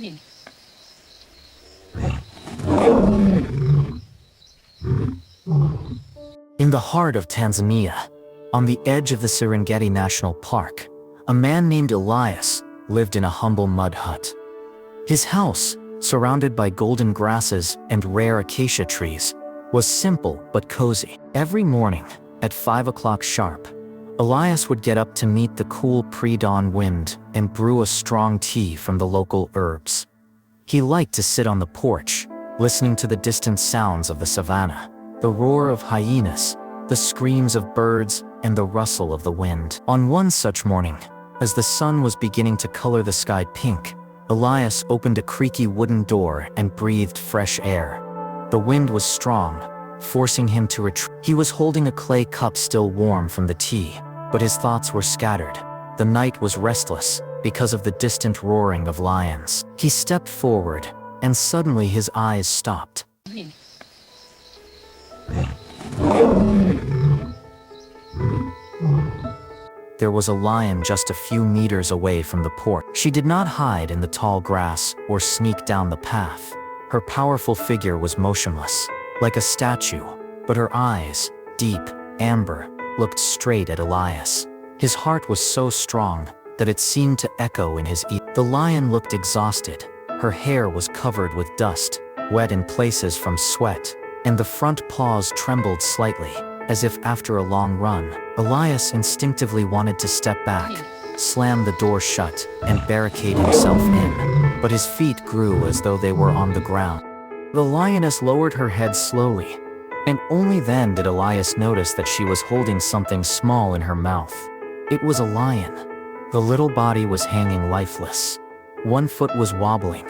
In the heart of Tanzania, on the edge of the Serengeti National Park, a man named Elias lived in a humble mud hut. His house, surrounded by golden grasses and rare acacia trees, was simple but cozy. Every morning, at 5 o'clock sharp, Elias would get up to meet the cool pre-dawn wind and brew a strong tea from the local herbs. He liked to sit on the porch, listening to the distant sounds of the savannah, the roar of hyenas, the screams of birds, and the rustle of the wind. On one such morning, as the sun was beginning to color the sky pink, Elias opened a creaky wooden door and breathed fresh air. The wind was strong, forcing him to retreat. He was holding a clay cup still warm from the tea, but his thoughts were scattered. The night was restless because of the distant roaring of lions. He stepped forward, and suddenly his eyes stopped. There was a lion just a few meters away from the porch. She did not hide in the tall grass or sneak down the path. Her powerful figure was motionless, like a statue, but her eyes, deep, amber, looked straight at Elias. His heart was so strong that it seemed to echo in his ear. The lion looked exhausted. Her hair was covered with dust, wet in places from sweat, and the front paws trembled slightly, as if after a long run. Elias instinctively wanted to step back, slam the door shut, and barricade himself in, but his feet grew as though they were on the ground. The lioness lowered her head slowly, and only then did Elias notice that she was holding something small in her mouth. It was a lion. The little body was hanging lifeless. One foot was wobbling,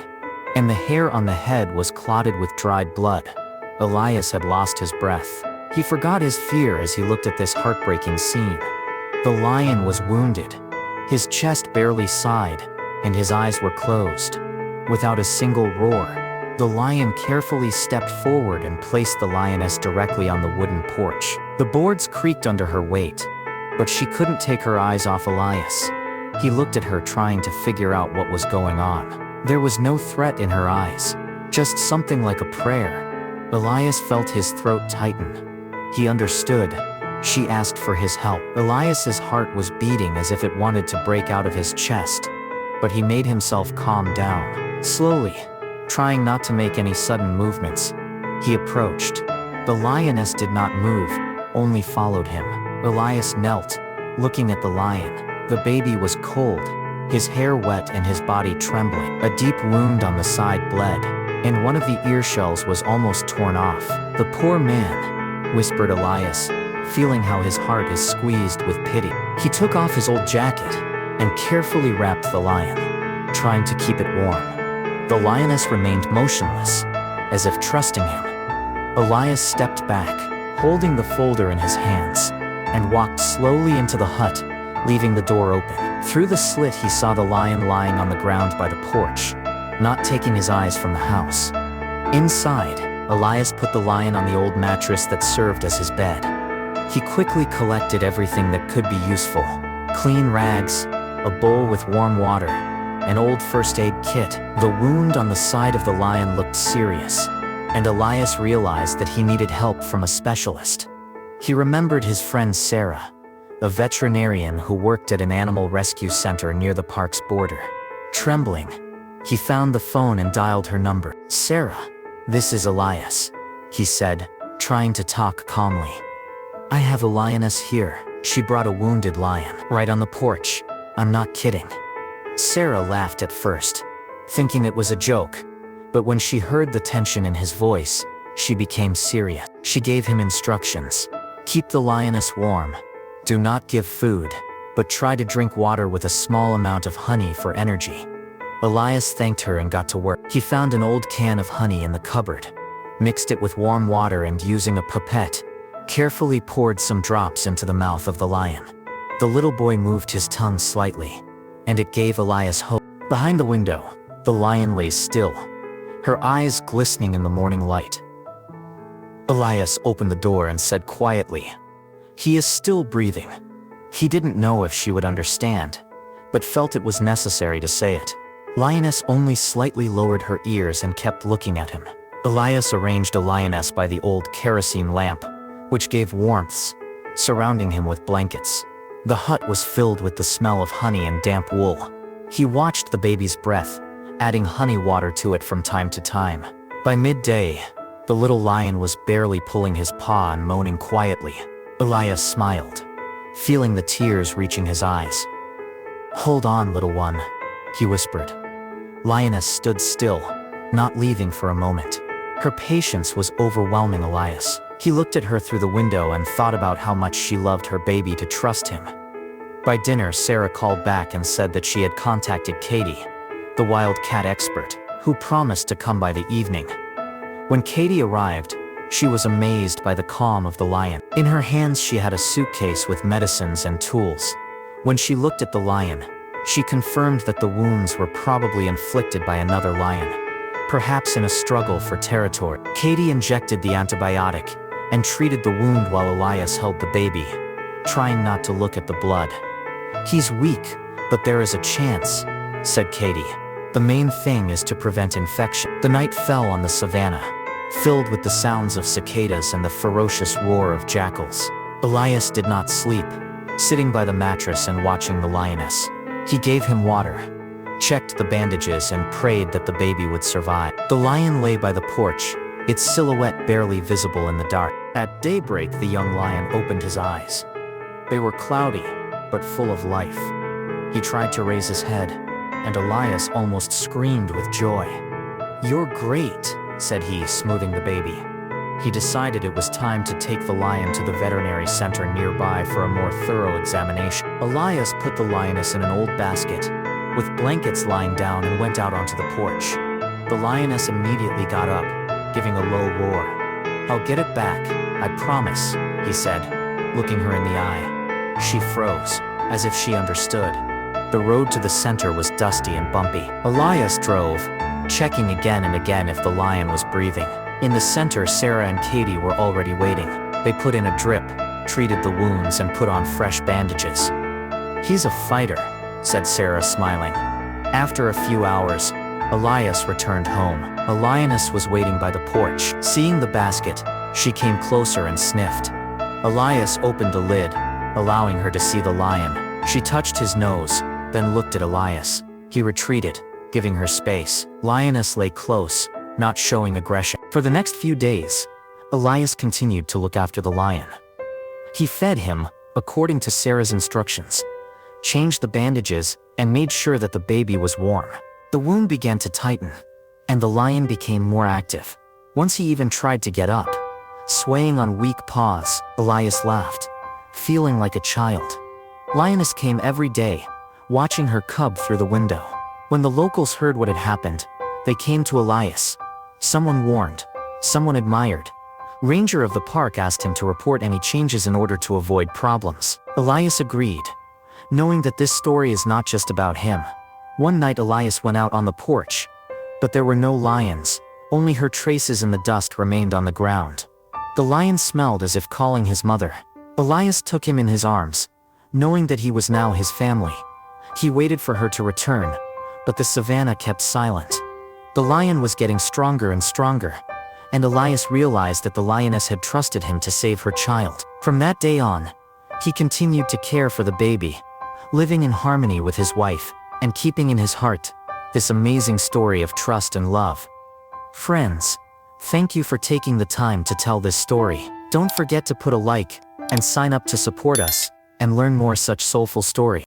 and the hair on the head was clotted with dried blood. Elias had lost his breath. He forgot his fear as he looked at this heartbreaking scene. The lion was wounded. His chest barely sighed, and his eyes were closed. Without a single roar, the lion carefully stepped forward and placed the lioness directly on the wooden porch. The boards creaked under her weight, but she couldn't take her eyes off Elias. He looked at her, trying to figure out what was going on. There was no threat in her eyes, just something like a prayer. Elias felt his throat tighten. He understood. She asked for his help. Elias's heart was beating as if it wanted to break out of his chest, but he made himself calm down. Slowly, trying not to make any sudden movements, he approached. The lioness did not move, only followed him. Elias knelt, looking at the lion. The baby was cold, his hair wet and his body trembling. A deep wound on the side bled, and one of the ear shells was almost torn off. "The poor man," whispered Elias, feeling how his heart is squeezed with pity. He took off his old jacket and carefully wrapped the lion, trying to keep it warm. The lioness remained motionless, as if trusting him. Elias stepped back, holding the folder in his hands, and walked slowly into the hut, leaving the door open. Through the slit he saw the lion lying on the ground by the porch, not taking his eyes from the house. Inside, Elias put the lion on the old mattress that served as his bed. He quickly collected everything that could be useful: clean rags, a bowl with warm water, an old first aid kit. The wound on the side of the lion looked serious, and Elias realized that he needed help from a specialist. He remembered his friend Sarah, a veterinarian who worked at an animal rescue center near the park's border. Trembling, he found the phone and dialed her number. "Sarah, this is Elias," he said, trying to talk calmly. "I have a lioness here." She brought a wounded lion. "Right on the porch. I'm not kidding." Sarah laughed at first, thinking it was a joke, but when she heard the tension in his voice, she became serious. She gave him instructions. "Keep the lioness warm. Do not give food, but try to drink water with a small amount of honey for energy." Elias thanked her and got to work. He found an old can of honey in the cupboard, mixed it with warm water, and using a pipette, carefully poured some drops into the mouth of the lion. The little boy moved his tongue slightly, and it gave Elias hope. Behind the window, the lion lay still, her eyes glistening in the morning light. Elias opened the door and said quietly, "He is still breathing." He didn't know if she would understand, but felt it was necessary to say it. Lioness only slightly lowered her ears and kept looking at him. Elias arranged a lioness by the old kerosene lamp, which gave warmth, surrounding him with blankets. The hut was filled with the smell of honey and damp wool. He watched the baby's breath, adding honey water to it from time to time. By midday, the little lion was barely pulling his paw and moaning quietly. Elias smiled, feeling the tears reaching his eyes. "Hold on, little one," he whispered. Lioness stood still, not leaving for a moment. Her patience was overwhelming Elias. He looked at her through the window and thought about how much she loved her baby to trust him. By dinner, Sarah called back and said that she had contacted Katie, the wild cat expert, who promised to come by the evening. When Katie arrived, she was amazed by the calm of the lion. In her hands she had a suitcase with medicines and tools. When she looked at the lion, she confirmed that the wounds were probably inflicted by another lion, perhaps in a struggle for territory. Katie injected the antibiotic and treated the wound while Elias held the baby, trying not to look at the blood. "He's weak, but there is a chance," said Katie. "The main thing is to prevent infection." The night fell on the savannah, filled with the sounds of cicadas and the ferocious roar of jackals. Elias did not sleep, sitting by the mattress and watching the lioness. He gave him water, checked the bandages and prayed that the baby would survive. The lion lay by the porch, its silhouette barely visible in the dark. At daybreak, the young lion opened his eyes. They were cloudy, but full of life. He tried to raise his head, and Elias almost screamed with joy. "You're great," said he, smoothing the baby. He decided it was time to take the lion to the veterinary center nearby for a more thorough examination. Elias put the lioness in an old basket, with blankets lying down, and went out onto the porch. The lioness immediately got up, giving a low roar. "I'll get it back, I promise," he said, looking her in the eye. She froze, as if she understood. The road to the center was dusty and bumpy. Elias drove, checking again and again if the lion was breathing. In the center, Sarah and Katie were already waiting. They put in a drip, treated the wounds, and put on fresh bandages. "He's a fighter," said Sarah, smiling. After a few hours, Elias returned home. A lioness was waiting by the porch. Seeing the basket, she came closer and sniffed. Elias opened the lid, allowing her to see the lion. She touched his nose, then looked at Elias. He retreated, giving her space. Lioness lay close, not showing aggression. For the next few days, Elias continued to look after the lion. He fed him, according to Sarah's instructions, changed the bandages, and made sure that the baby was warm. The wound began to tighten, and the lion became more active. Once he even tried to get up, swaying on weak paws. Elias laughed, feeling like a child. Lioness came every day, watching her cub through the window. When the locals heard what had happened, they came to Elias. Someone warned, someone admired. Ranger of the park asked him to report any changes in order to avoid problems. Elias agreed, knowing that this story is not just about him. One night Elias went out on the porch, but there were no lions, only her traces in the dust remained on the ground. The lion smelled as if calling his mother. Elias took him in his arms, knowing that he was now his family. He waited for her to return, but the savannah kept silent. The lion was getting stronger and stronger, and Elias realized that the lioness had trusted him to save her child. From that day on, he continued to care for the baby, living in harmony with his wife, and keeping in his heart this amazing story of trust and love. Friends, thank you for taking the time to tell this story. Don't forget to put a like and sign up to support us and learn more such soulful stories.